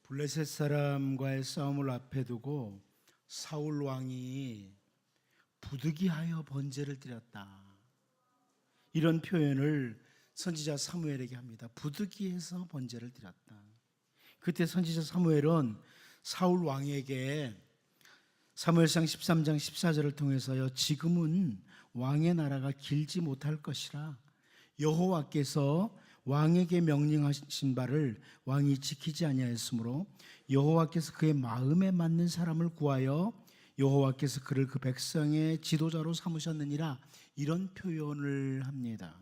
블레셋 사람과의 싸움을 앞에 두고 사울 왕이 부득이하여 번제를 드렸다. 이런 표현을 선지자 사무엘에게 합니다. 부득이해서 번제를 드렸다. 그때 선지자 사무엘은 사울 왕에게 사무엘상 13장 14절을 통해서요, 지금은 왕의 나라가 길지 못할 것이라 여호와께서 왕에게 명령하신 바를 왕이 지키지 아니하였으므로 여호와께서 그의 마음에 맞는 사람을 구하여 여호와께서 그를 그 백성의 지도자로 삼으셨느니라, 이런 표현을 합니다.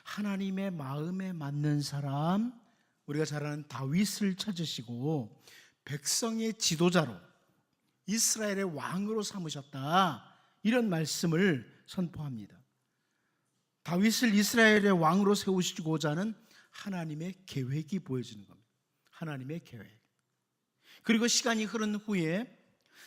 하나님의 마음에 맞는 사람, 우리가 잘 아는 다윗을 찾으시고 백성의 지도자로, 이스라엘의 왕으로 삼으셨다, 이런 말씀을 선포합니다. 다윗을 이스라엘의 왕으로 세우시고자 하는 하나님의 계획이 보여지는 겁니다. 하나님의 계획. 그리고 시간이 흐른 후에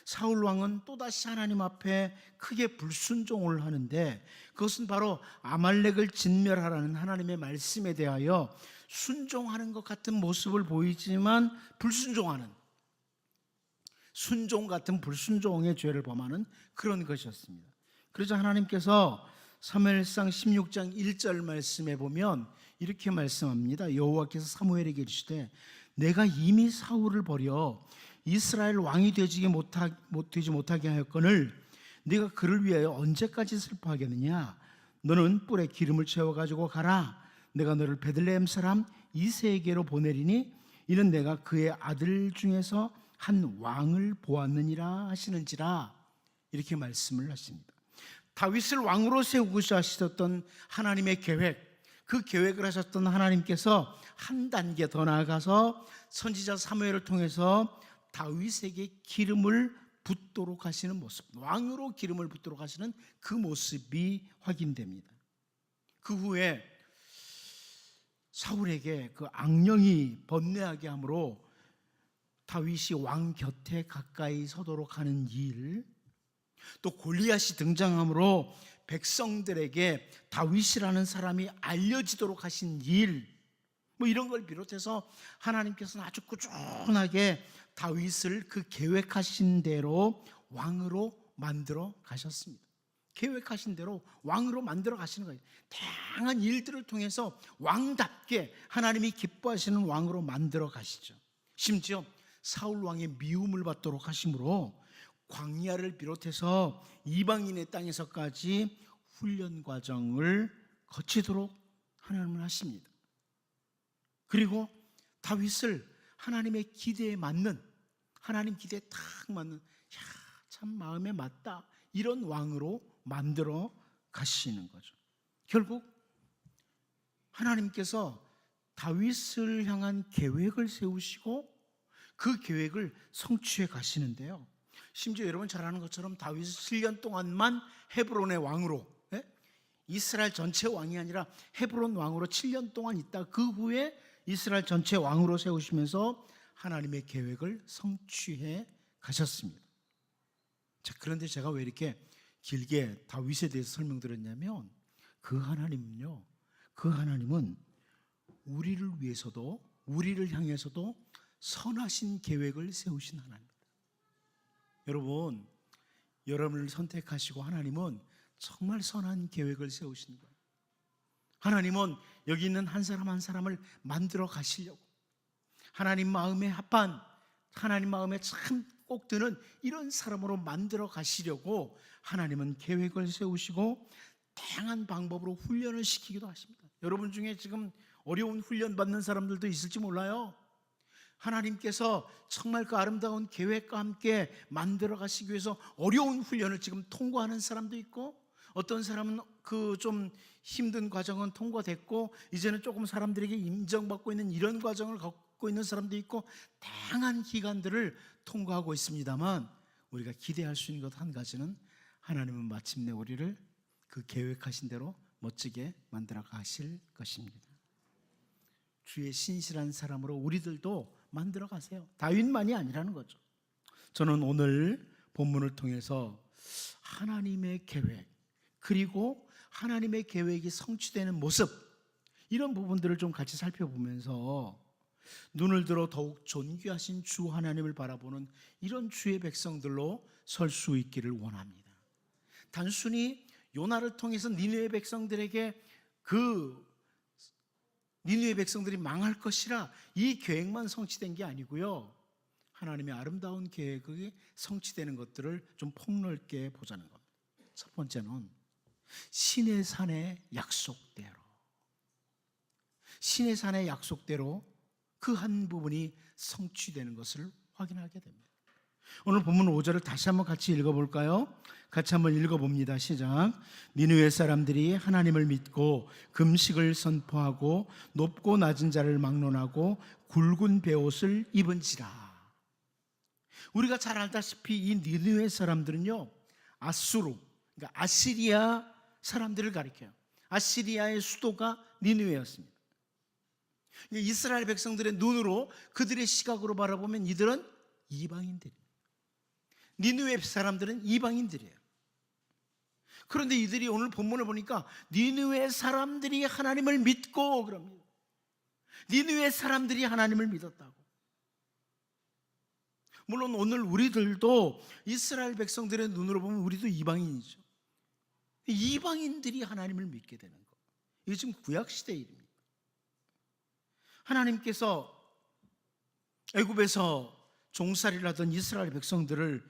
사울 왕은 또다시 하나님 앞에 크게 불순종을 하는데, 그것은 바로 아말렉을 진멸하라는 하나님의 말씀에 대하여 순종하는 것 같은 모습을 보이지만 불순종하는, 순종 같은 불순종의 죄를 범하는 그런 것이었습니다. 그러자 하나님께서 사무엘상 16장 1절 말씀에 보면 이렇게 말씀합니다. 여호와께서 사무엘에게 이르시되 내가 이미 사울을 버려 이스라엘 왕이 되지 못하게 하였거늘 네가 그를 위하여 언제까지 슬퍼하겠느냐. 너는 뿔에 기름을 채워가지고 가라. 내가 너를 베들레헴 사람 이새에게로 보내리니 이는 내가 그의 아들 중에서 한 왕을 보았느니라 하시는지라, 이렇게 말씀을 하십니다. 다윗을 왕으로 세우고자 하셨던 하나님의 계획, 그 계획을 하셨던 하나님께서 한 단계 더 나아가서 선지자 사무엘을 통해서 다윗에게 기름을 붓도록 하시는 모습, 왕으로 기름을 붓도록 하시는 그 모습이 확인됩니다. 그 후에 사울에게 그 악령이 번뇌하게 함으로 다윗이 왕 곁에 가까이 서도록 하는 일, 또 골리앗이 등장함으로 백성들에게 다윗이라는 사람이 알려지도록 하신 일, 이런 걸 비롯해서 하나님께서는 아주 꾸준하게 다윗을 그 계획하신 대로 왕으로 만들어 가셨습니다. 계획하신 대로 왕으로 만들어 가시는 거예요. 다양한 일들을 통해서 왕답게 하나님이 기뻐하시는 왕으로 만들어 가시죠. 심지어 사울 왕의 미움을 받도록 하심으로 광야를 비롯해서 이방인의 땅에서까지 훈련 과정을 거치도록 하나님은 하십니다. 그리고 다윗을 하나님의 기대에 맞는, 하나님 기대에 딱 맞는, 참 마음에 맞다, 이런 왕으로 만들어 가시는 거죠. 결국 하나님께서 다윗을 향한 계획을 세우시고 그 계획을 성취해 가시는데요, 심지어 여러분 잘 아는 것처럼 다윗은 7년 동안만 헤브론의 왕으로, 이스라엘 전체 왕이 아니라 헤브론 왕으로 7년 동안 있다 그 후에 이스라엘 전체 왕으로 세우시면서 하나님의 계획을 성취해 가셨습니다. 자, 그런데 제가 왜 이렇게 길게 다윗에 대해서 설명드렸냐면, 그 하나님은요, 그 하나님은 우리를 위해서도, 우리를 향해서도 선하신 계획을 세우신 하나님입니다. 여러분, 여러분을 선택하시고 하나님은 정말 선한 계획을 세우신 거예요. 하나님은 여기 있는 한 사람 한 사람을 만들어 가시려고, 하나님 마음에 합한, 하나님 마음에 참 꼭 드는 이런 사람으로 만들어 가시려고 하나님은 계획을 세우시고 다양한 방법으로 훈련을 시키기도 하십니다. 여러분 중에 지금 어려운 훈련 받는 사람들도 있을지 몰라요. 하나님께서 정말 그 아름다운 계획과 함께 만들어 가시기 위해서 어려운 훈련을 지금 통과하는 사람도 있고, 어떤 사람은 그 좀 힘든 과정은 통과됐고 이제는 조금 사람들에게 인정받고 있는 이런 과정을 겪고 있는 사람도 있고, 다양한 기간들을 통과하고 있습니다만, 우리가 기대할 수 있는 것 한 가지는 하나님은 마침내 우리를 그 계획하신 대로 멋지게 만들어 가실 것입니다. 주의 신실한 사람으로 우리들도 만들어 가세요. 다윗만이 아니라는 거죠. 저는 오늘 본문을 통해서 하나님의 계획, 그리고 하나님의 계획이 성취되는 모습, 이런 부분들을 좀 같이 살펴보면서 눈을 들어 더욱 존귀하신 주 하나님을 바라보는 이런 주의 백성들로 설 수 있기를 원합니다. 단순히 요나를 통해서 니느웨 백성들에게 니느웨 백성들이 망할 것이라 이 계획만 성취된 게 아니고요, 하나님의 아름다운 계획이 성취되는 것들을 좀 폭넓게 보자는 겁니다. 첫 번째는 신의 산의 약속대로, 신의 산의 약속대로 그 한 부분이 성취되는 것을 확인하게 됩니다. 오늘 본문 5절을 다시 한번 같이 읽어볼까요? 같이 한번 읽어봅니다. 시작. 니느웨 사람들이 하나님을 믿고 금식을 선포하고 높고 낮은 자를 막론하고 굵은 베옷을 입은지라. 우리가 잘 알다시피 이 니느웨 사람들은요, 아수르, 그러니까 아시리아 사람들을 가리켜요. 아시리아의 수도가 니느웨였습니다. 이스라엘 백성들의 눈으로, 그들의 시각으로 바라보면 이들은 이방인들이에요. 니느웨 사람들은 이방인들이에요. 그런데 이들이 오늘 본문을 보니까 니느웨 사람들이 하나님을 믿고 그럽니다. 니느웨 사람들이 하나님을 믿었다고. 물론 오늘 우리들도 이스라엘 백성들의 눈으로 보면 우리도 이방인이죠. 이방인들이 하나님을 믿게 되는 거, 이게 지금 구약시대의 일입니다. 하나님께서 애굽에서 종살이를 하던 이스라엘 백성들을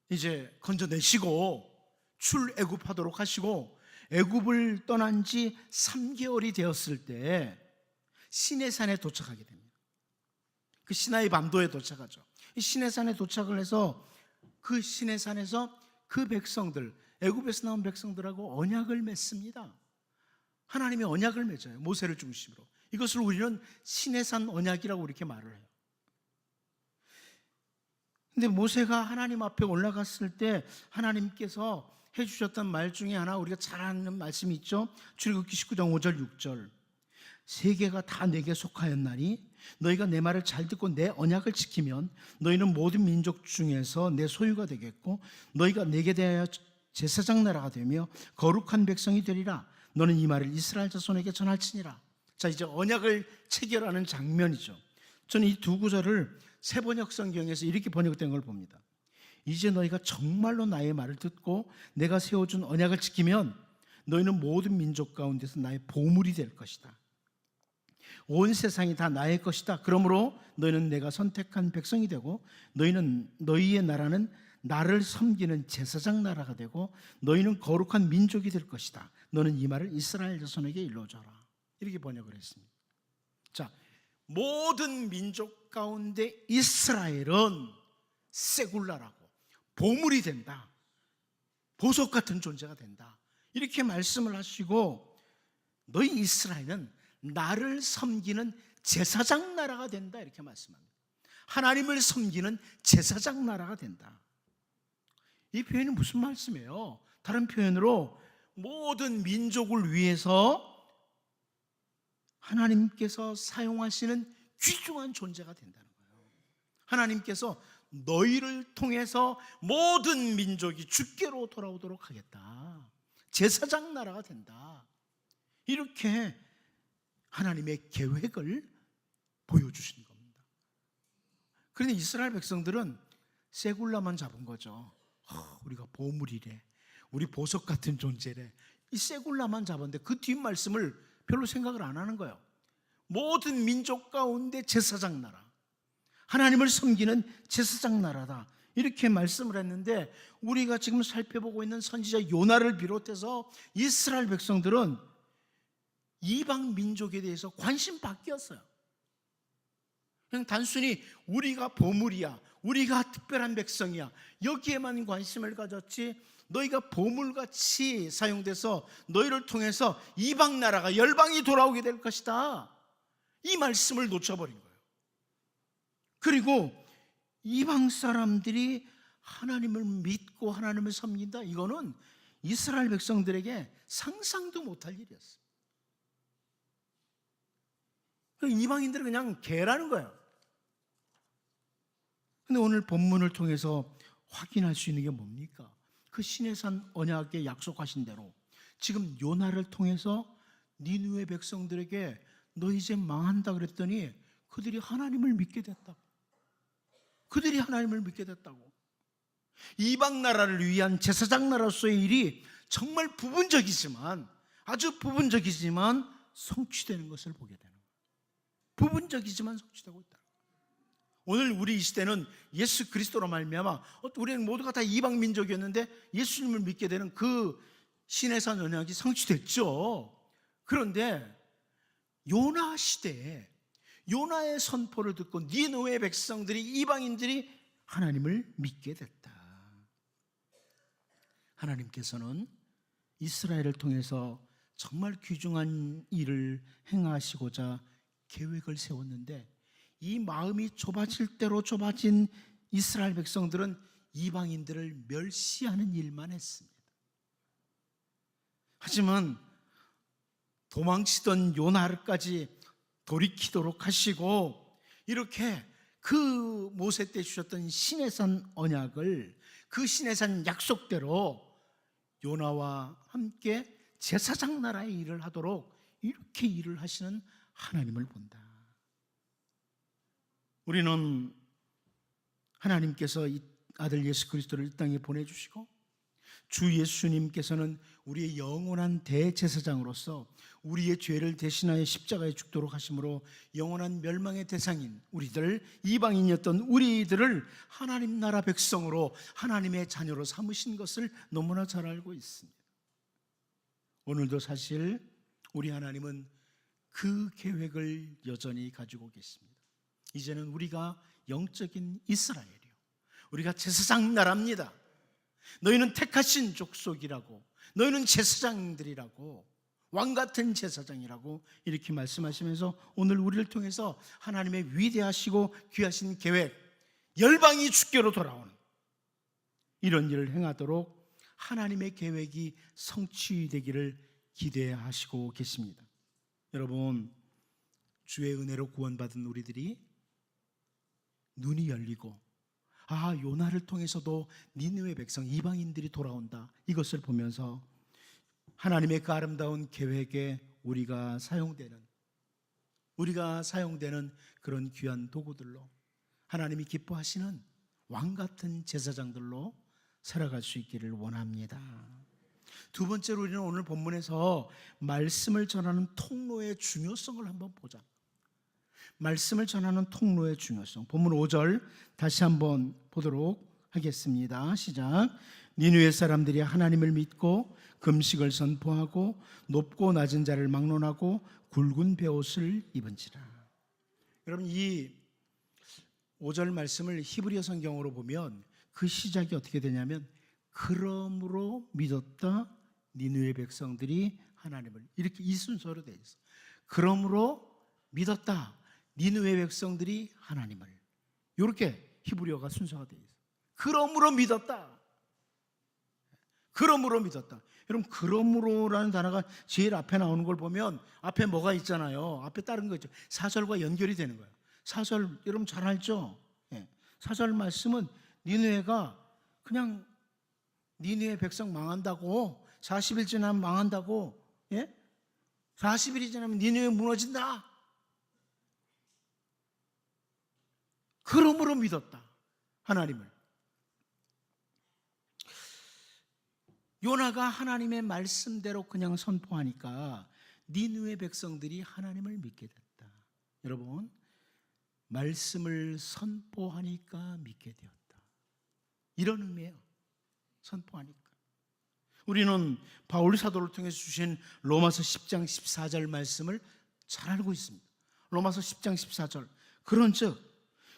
이제 건져내시고 출애굽하도록 하시고, 애굽을 떠난 지 3개월이 되었을 때 시내산에 도착하게 됩니다. 그 시나이 반도에 도착하죠. 이 시내산에 도착을 해서 그 시내산에서 그 백성들, 애굽에서 나온 백성들하고 언약을 맺습니다. 하나님의 언약을 맺어요, 모세를 중심으로. 이것을 우리는 시내산 언약이라고 이렇게 말을 해요. 근데 모세가 하나님 앞에 올라갔을 때 하나님께서 해주셨던 말 중에 하나, 우리가 잘 아는 말씀이 있죠. 출애굽기 19장 5절 6절. 세계가 다 내게 속하였나니 너희가 내 말을 잘 듣고 내 언약을 지키면 너희는 모든 민족 중에서 내 소유가 되겠고 너희가 내게 대하여 제사장 나라가 되며 거룩한 백성이 되리라. 너는 이 말을 이스라엘 자손에게 전할지니라. 자, 이제 언약을 체결하는 장면이죠. 저는 이 두 구절을 새번역 성경에서 이렇게 번역된 걸 봅니다. 이제 너희가 정말로 나의 말을 듣고 내가 세워준 언약을 지키면 너희는 모든 민족 가운데서 나의 보물이 될 것이다. 온 세상이 다 나의 것이다. 그러므로 너희는 내가 선택한 백성이 되고 너희의 나라는 나를 섬기는 제사장 나라가 되고 너희는 거룩한 민족이 될 것이다. 너는 이 말을 이스라엘 자손에게 일러줘라. 이렇게 번역을 했습니다. 자, 모든 민족 가운데 이스라엘은 세굴라라고, 보물이 된다, 보석 같은 존재가 된다, 이렇게 말씀을 하시고, 너희 이스라엘은 나를 섬기는 제사장 나라가 된다, 이렇게 말씀합니다. 하나님을 섬기는 제사장 나라가 된다. 이 표현이 무슨 말씀이에요? 다른 표현으로 모든 민족을 위해서 하나님께서 사용하시는 귀중한 존재가 된다는 거예요. 하나님께서 너희를 통해서 모든 민족이 주께로 돌아오도록 하겠다, 제사장 나라가 된다, 이렇게 하나님의 계획을 보여주신 겁니다. 그런데 이스라엘 백성들은 세굴라만 잡은 거죠. 우리가 보물이래, 우리 보석 같은 존재래, 이 세굴라만 잡았는데 그 뒷말씀을 별로 생각을 안 하는 거예요. 모든 민족 가운데 제사장 나라, 하나님을 섬기는 제사장 나라다, 이렇게 말씀을 했는데, 우리가 지금 살펴보고 있는 선지자 요나를 비롯해서 이스라엘 백성들은 이방 민족에 대해서 관심 바뀌었어요. 그냥 단순히 우리가 보물이야, 우리가 특별한 백성이야, 여기에만 관심을 가졌지, 너희가 보물같이 사용돼서 너희를 통해서 이방 나라가, 열방이 돌아오게 될 것이다, 이 말씀을 놓쳐버린 거예요. 그리고 이방 사람들이 하나님을 믿고 하나님을 섬긴다, 이거는 이스라엘 백성들에게 상상도 못할 일이었어요. 이방인들은 그냥 개라는 거예요. 근데 오늘 본문을 통해서 확인할 수 있는 게 뭡니까? 그 시내산 언약에 약속하신 대로 지금 요나를 통해서 니느웨 백성들에게 너 이제 망한다 그랬더니 그들이 하나님을 믿게 됐다고. 그들이 하나님을 믿게 됐다고. 이방 나라를 위한 제사장 나라로서의 일이 정말 부분적이지만, 아주 부분적이지만 성취되는 것을 보게 되는 거예요. 부분적이지만 성취되고 있다. 오늘 우리 이 시대는 예수 그리스도로 말미암아 우리는 모두가 다 이방 민족이었는데 예수님을 믿게 되는 그 시내산 언약이 성취됐죠. 그런데 요나 시대에 요나의 선포를 듣고 니느웨 백성들이, 이방인들이 하나님을 믿게 됐다. 하나님께서는 이스라엘을 통해서 정말 귀중한 일을 행하시고자 계획을 세웠는데, 이 마음이 좁아질 대로 좁아진 이스라엘 백성들은 이방인들을 멸시하는 일만 했습니다. 하지만 도망치던 요나르까지 돌이키도록 하시고, 이렇게 그 모세 때 주셨던 시내산 언약을, 그 시내산 약속대로 요나와 함께 제사장 나라의 일을 하도록 이렇게 일을 하시는 하나님을 본다. 우리는 하나님께서 이 아들 예수 그리스도를 이 땅에 보내주시고, 주 예수님께서는 우리의 영원한 대제사장으로서 우리의 죄를 대신하여 십자가에 죽도록 하심으로 영원한 멸망의 대상인 우리들, 이방인이었던 우리들을 하나님 나라 백성으로, 하나님의 자녀로 삼으신 것을 너무나 잘 알고 있습니다. 오늘도 사실 우리 하나님은 그 계획을 여전히 가지고 계십니다. 이제는 우리가 영적인 이스라엘이요, 우리가 제사장 나라입니다. 너희는 택하신 족속이라고, 너희는 제사장들이라고, 왕같은 제사장이라고 이렇게 말씀하시면서 오늘 우리를 통해서 하나님의 위대하시고 귀하신 계획, 열방이 주께로 돌아오는 이런 일을 행하도록 하나님의 계획이 성취되기를 기대하시고 계십니다. 여러분, 주의 은혜로 구원받은 우리들이 눈이 열리고, 요나를 통해서도 니느웨 백성, 이방인들이 돌아온다, 이것을 보면서 하나님의 그 아름다운 계획에 우리가 사용되는 그런 귀한 도구들로, 하나님이 기뻐하시는 왕같은 제사장들로 살아갈 수 있기를 원합니다. 두 번째로 우리는 오늘 본문에서 말씀을 전하는 통로의 중요성을 한번 보자. 말씀을 전하는 통로의 중요성. 본문 5절 다시 한번 보도록 하겠습니다. 시작. 니느웨 사람들이 하나님을 믿고 금식을 선포하고 높고 낮은 자를 막론하고 굵은 베옷을 입은지라. 여러분, 이 5절 말씀을 히브리어 성경으로 보면 그 시작이 어떻게 되냐면, 그러므로 믿었다 니느웨 백성들이 하나님을, 이렇게 이 순서로 되어 있어. 그러므로 믿었다 니느웨 백성들이 하나님을, 이렇게 히브리어가 순서가 되어 있어. 그러므로 믿었다. 그러므로 믿었다. 여러분, 그러므로라는 단어가 제일 앞에 나오는 걸 보면 앞에 뭐가 있잖아요. 앞에 다른 거 있죠. 4절과 연결이 되는 거예요. 4절 여러분 잘 알죠? 4절 말씀은 니느웨가 그냥 니느웨 백성 망한다고, 40일 지나면 망한다고, 40일이 지나면 니느웨 무너진다. 그러므로 믿었다 하나님을. 요나가 하나님의 말씀대로 그냥 선포하니까 니느웨 백성들이 하나님을 믿게 됐다. 여러분, 말씀을 선포하니까 믿게 되었다, 이런 의미예요. 선포하니까. 우리는 바울 사도를 통해서 주신 로마서 10장 14절 말씀을 잘 알고 있습니다. 로마서 10장 14절. 그런즉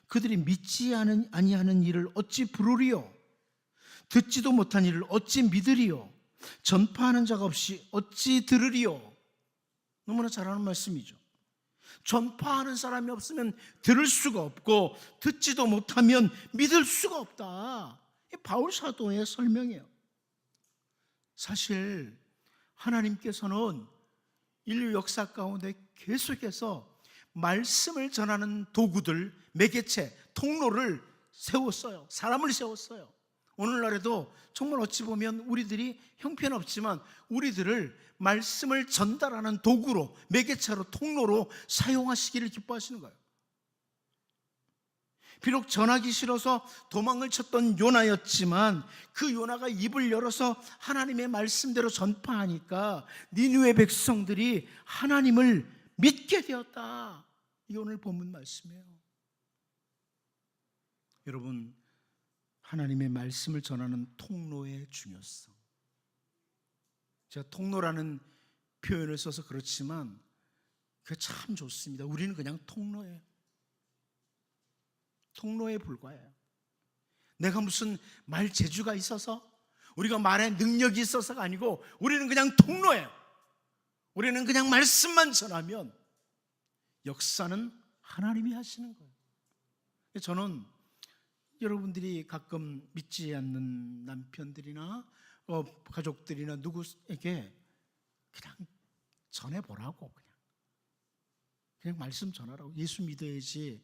그들이 믿지 아니하는 일을 어찌 부르리요? 듣지도 못한 일을 어찌 믿으리요? 전파하는 자가 없이 어찌 들으리요? 너무나 잘 아는 말씀이죠. 전파하는 사람이 없으면 들을 수가 없고, 듣지도 못하면 믿을 수가 없다. 이 바울 사도의 설명이에요. 사실 하나님께서는 인류 역사 가운데 계속해서 말씀을 전하는 도구들, 매개체, 통로를 세웠어요. 사람을 세웠어요. 오늘날에도 정말 어찌 보면 우리들이 형편없지만 우리들을 말씀을 전달하는 도구로, 매개체로, 통로로 사용하시기를 기뻐하시는 거예요. 비록 전하기 싫어서 도망을 쳤던 요나였지만 그 요나가 입을 열어서 하나님의 말씀대로 전파하니까 니느웨 백성들이 하나님을 믿게 되었다. 이게 오늘 본문 말씀이에요. 여러분, 하나님의 말씀을 전하는 통로의 중요성. 제가 통로라는 표현을 써서 그렇지만 그게 참 좋습니다. 우리는 그냥 통로예요. 통로에 불과해요. 내가 무슨 말 재주가 있어서, 우리가 말에 능력이 있어서가 아니고 우리는 그냥 통로예요. 우리는 그냥 말씀만 전하면 역사는 하나님이 하시는 거예요. 저는 여러분들이 가끔 믿지 않는 남편들이나 가족들이나 누구에게 그냥 전해보라고, 그냥 말씀 전하라고. 예수 믿어야지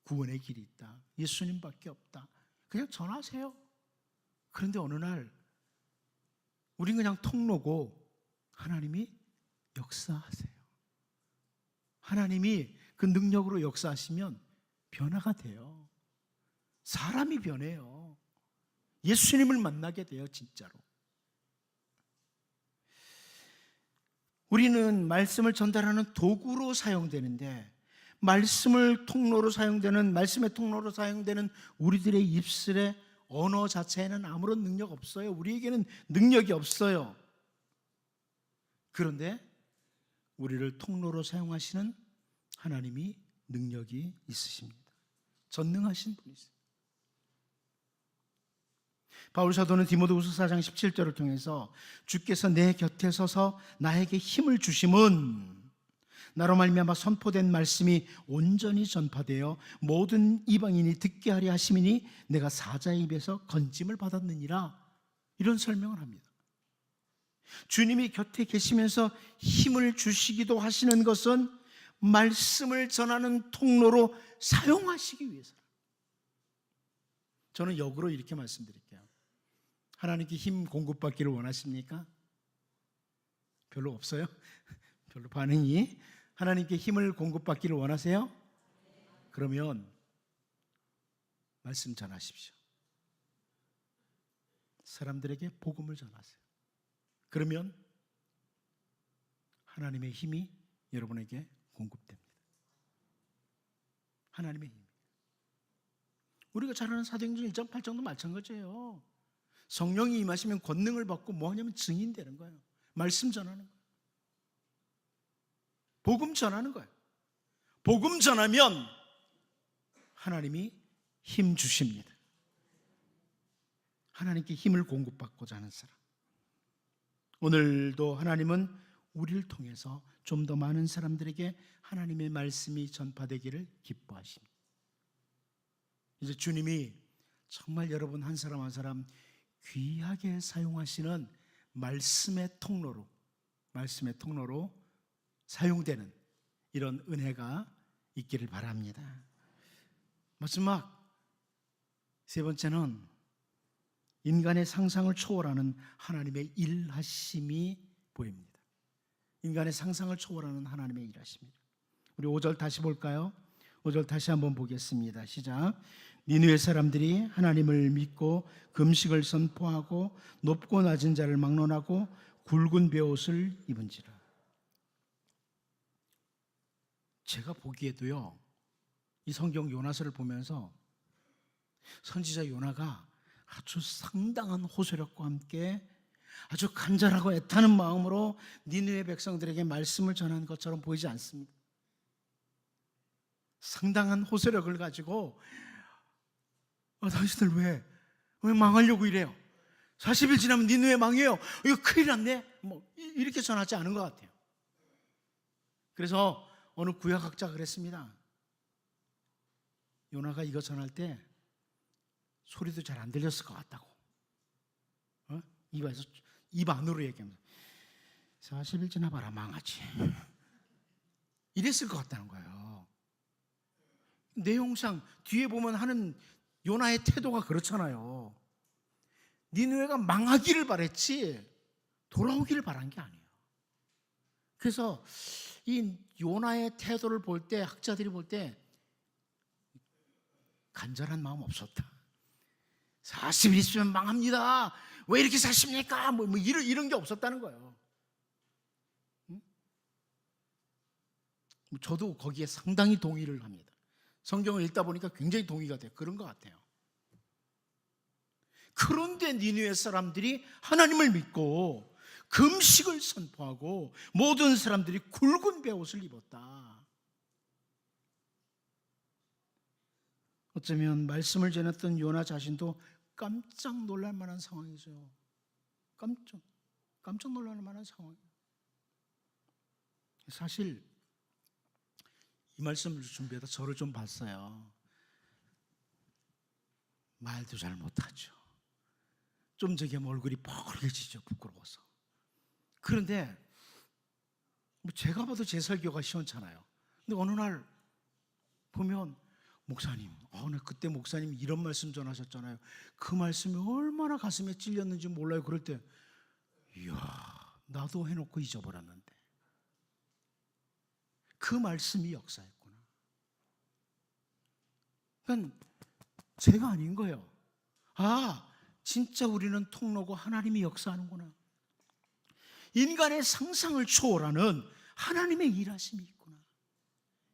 구원의 길이 있다. 예수님밖에 없다. 그냥 전하세요. 그런데 어느 날 우린 그냥 통로고 하나님이 역사하세요. 하나님이 그 능력으로 역사하시면 변화가 돼요. 사람이 변해요. 예수님을 만나게 돼요, 진짜로. 우리는 말씀을 전달하는 도구로 사용되는데, 말씀의 통로로 사용되는 우리들의 입술의 언어 자체에는 아무런 능력 없어요. 우리에게는 능력이 없어요. 그런데 우리를 통로로 사용하시는 하나님이 능력이 있으십니다. 전능하신 분이세요. 바울 사도는 디모데후서 4장 17절을 통해서 주께서 내 곁에 서서 나에게 힘을 주심은 나로 말미암아 선포된 말씀이 온전히 전파되어 모든 이방인이 듣게 하려 하심이니 내가 사자의 입에서 건짐을 받았느니라. 이런 설명을 합니다. 주님이 곁에 계시면서 힘을 주시기도 하시는 것은 말씀을 전하는 통로로 사용하시기 위해서. 저는 역으로 이렇게 말씀드릴게요. 하나님께 힘 공급받기를 원하십니까? 별로 없어요? 별로 반응이. 하나님께 힘을 공급받기를 원하세요? 그러면 말씀 전하십시오. 사람들에게 복음을 전하세요. 그러면 하나님의 힘이 여러분에게 공급됩니다. 하나님의 힘. 우리가 잘 아는 사도행전 1장 8장도 마찬가지예요. 성령이 임하시면 권능을 받고 뭐 하냐면 증인되는 거예요. 말씀 전하는 거예요. 복음 전하는 거예요. 복음 전하면 하나님이 힘 주십니다. 하나님께 힘을 공급받고자 하는 사람. 오늘도 하나님은 우리를 통해서 좀 더 많은 사람들에게 하나님의 말씀이 전파되기를 기뻐하십니다. 이제 주님이 정말 여러분 한 사람 한 사람 귀하게 사용하시는 말씀의 통로로 사용되는 이런 은혜가 있기를 바랍니다. 마지막 세 번째는 인간의 상상을 초월하는 하나님의 일하심이 보입니다. 인간의 상상을 초월하는 하나님의 일하심입니다. 우리 5절 다시 볼까요? 5절 다시 한번 보겠습니다. 시작. 니느웨 사람들이 하나님을 믿고 금식을 선포하고 높고 낮은 자를 막론하고 굵은 베옷을 입은지라. 제가 보기에도요, 이 성경 요나서를 보면서 선지자 요나가 아주 상당한 호소력과 함께 아주 간절하고 애타는 마음으로 니느웨 백성들에게 말씀을 전한 것처럼 보이지 않습니다. 상당한 호소력을 가지고 당신들 왜 망하려고 이래요? 40일 지나면 니느웨 망해요. 이거 큰일 났네. 이렇게 전하지 않은 것 같아요. 그래서 어느 구약학자가 그랬습니다. 요나가 이거 전할 때 소리도 잘 안 들렸을 것 같다고. 입 안으로 얘기하면서 40일 지나봐라 망하지. 이랬을 것 같다는 거예요. 내용상 뒤에 보면 하는 요나의 태도가 그렇잖아요. 니느웨가 망하기를 바랬지 돌아오기를 바란 게 아니에요. 그래서 이 요나의 태도를 볼 때 학자들이 볼 때 간절한 마음 없었다. 40일 있으면 망합니다. 왜 이렇게 사십니까? 이런 게 없었다는 거예요. 저도 거기에 상당히 동의를 합니다. 성경을 읽다 보니까 굉장히 동의가 돼요. 그런 것 같아요. 그런데 니느웨 사람들이 하나님을 믿고 금식을 선포하고 모든 사람들이 굵은 베옷을 입었다. 어쩌면 말씀을 전했던 요나 자신도 깜짝 놀랄 만한 상황이죠. 깜짝 놀랄 만한 상황이에요. 사실 이 말씀을 준비하다 저를 좀 봤어요. 말도 잘 못하죠. 좀 저기 얼굴이 뻘개지죠. 부끄러워서. 그런데 제가 봐도 제 설교가 시원찮아요. 근데 어느 날 보면 목사님, 그때 목사님이 이런 말씀 전하셨잖아요. 그 말씀이 얼마나 가슴에 찔렸는지 몰라요. 그럴 때 이야, 나도 해놓고 잊어버렸는데 그 말씀이 역사했구나. 그러니까 제가 아닌 거예요. 진짜 우리는 통로고 하나님이 역사하는구나. 인간의 상상을 초월하는 하나님의 일하심이 있구나.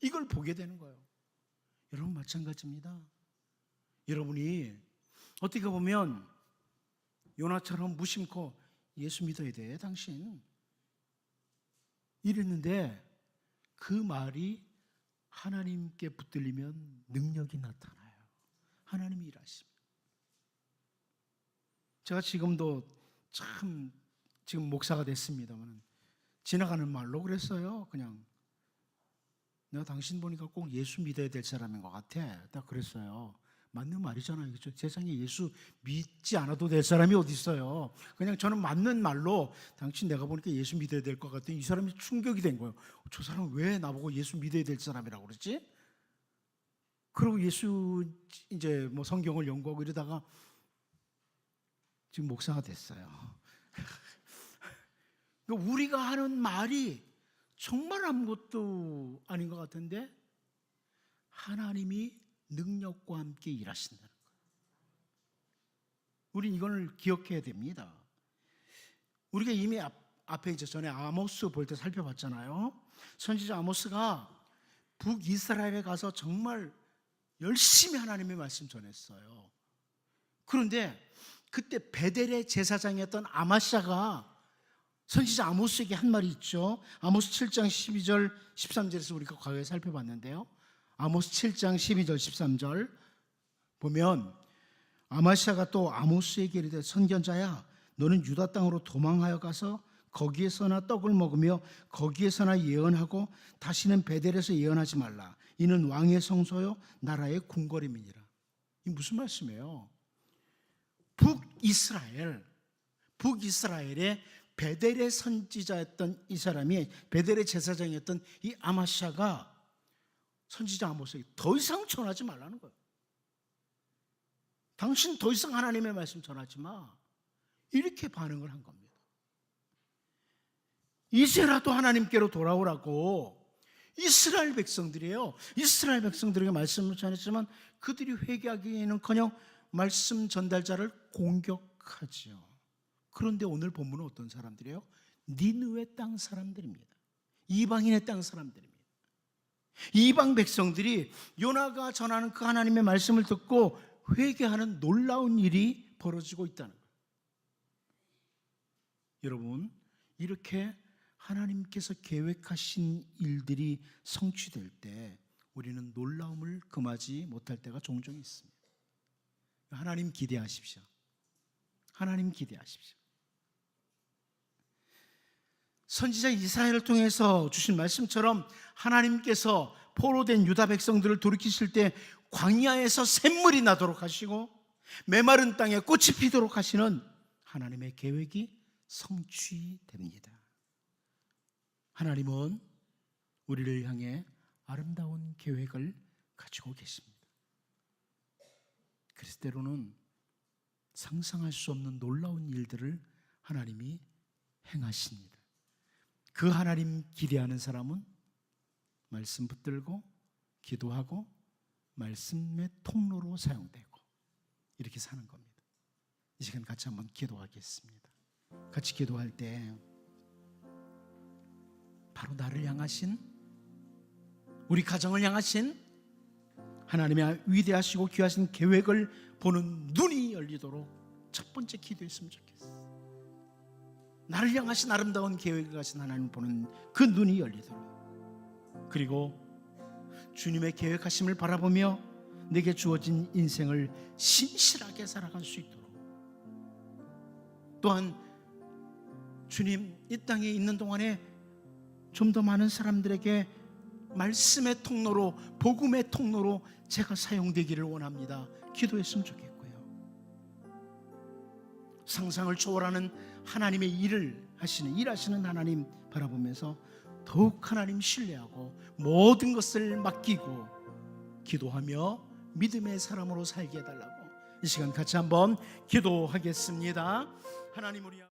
이걸 보게 되는 거예요. 여러분 마찬가지입니다. 여러분이 어떻게 보면 요나처럼 무심코 예수 믿어야 돼 당신 이랬는데 그 말이 하나님께 붙들리면 능력이 나타나요. 하나님이 일하십니다. 제가 지금도 지금 목사가 됐습니다만 지나가는 말로 그랬어요. 그냥 내가 당신 보니까 꼭 예수 믿어야 될 사람인 것 같아. 딱 그랬어요. 맞는 말이잖아요. 그렇죠? 세상에 예수 믿지 않아도 될 사람이 어디 있어요. 그냥 저는 맞는 말로 당신 내가 보니까 예수 믿어야 될 것 같더니 이 사람이 충격이 된 거예요. 저 사람 왜 나보고 예수 믿어야 될 사람이라고 그러지? 그리고 예수 이제 성경을 연구하고 이러다가 지금 목사가 됐어요. 우리가 하는 말이 정말 아무것도 아닌 것 같은데 하나님이 능력과 함께 일하신다는 거예요. 우린 이걸 기억해야 됩니다. 우리가 이미 앞에 이제 전에 아모스 볼 때 살펴봤잖아요. 선지자 아모스가 북이스라엘에 가서 정말 열심히 하나님의 말씀 전했어요. 그런데 그때 베델의 제사장이었던 아마샤가 선지자 아모스에게 한 말이 있죠. 아모스 7장 12절 13절에서 우리가 과거에 살펴봤는데요. 아모스 7장 12절 13절 보면 아마샤가 또 아모스에게 이르되 선견자야 너는 유다 땅으로 도망하여 가서 거기에서나 떡을 먹으며 거기에서나 예언하고 다시는 베델에서 예언하지 말라. 이는 왕의 성소요 나라의 궁궐임이니라. 이 무슨 말씀이에요? 북이스라엘의 베델의 선지자였던 이 사람이 베델의 제사장이었던 이 아마샤가 선지자 아모스에게 더 이상 전하지 말라는 거예요. 당신 더 이상 하나님의 말씀 전하지 마. 이렇게 반응을 한 겁니다. 이제라도 하나님께로 돌아오라고 이스라엘 백성들이에요. 이스라엘 백성들에게 말씀을 전했지만 그들이 회개하기에는커녕 말씀 전달자를 공격하죠. 그런데 오늘 본문은 어떤 사람들이에요? 니느웨 땅 사람들입니다. 이방인의 땅 사람들입니다. 이방 백성들이 요나가 전하는 그 하나님의 말씀을 듣고 회개하는 놀라운 일이 벌어지고 있다는 거예요. 여러분, 이렇게 하나님께서 계획하신 일들이 성취될 때 우리는 놀라움을 금하지 못할 때가 종종 있습니다. 하나님 기대하십시오. 하나님 기대하십시오. 선지자 이사야를 통해서 주신 말씀처럼 하나님께서 포로된 유다 백성들을 돌이키실 때 광야에서 샘물이 나도록 하시고 메마른 땅에 꽃이 피도록 하시는 하나님의 계획이 성취됩니다. 하나님은 우리를 향해 아름다운 계획을 가지고 계십니다. 그래서 때로는 상상할 수 없는 놀라운 일들을 하나님이 행하십니다. 그 하나님 기대하는 사람은 말씀 붙들고 기도하고 말씀의 통로로 사용되고 이렇게 사는 겁니다. 이 시간 같이 한번 기도하겠습니다. 같이 기도할 때 바로 나를 향하신, 우리 가정을 향하신 하나님의 위대하시고 귀하신 계획을 보는 눈이 열리도록 첫 번째 기도했으면 좋겠어. 나를 향하신 아름다운 계획을 가진 하나님을 보는 그 눈이 열리도록, 그리고 주님의 계획하심을 바라보며 내게 주어진 인생을 신실하게 살아갈 수 있도록, 또한 주님 이 땅에 있는 동안에 좀 더 많은 사람들에게 말씀의 통로로, 복음의 통로로 제가 사용되기를 원합니다. 기도했으면 좋겠고요. 상상을 초월하는 하나님의 일하시는 하나님 바라보면서 더욱 하나님 신뢰하고 모든 것을 맡기고 기도하며 믿음의 사람으로 살게 해달라고 이 시간 같이 한번 기도하겠습니다. 하나님, 우리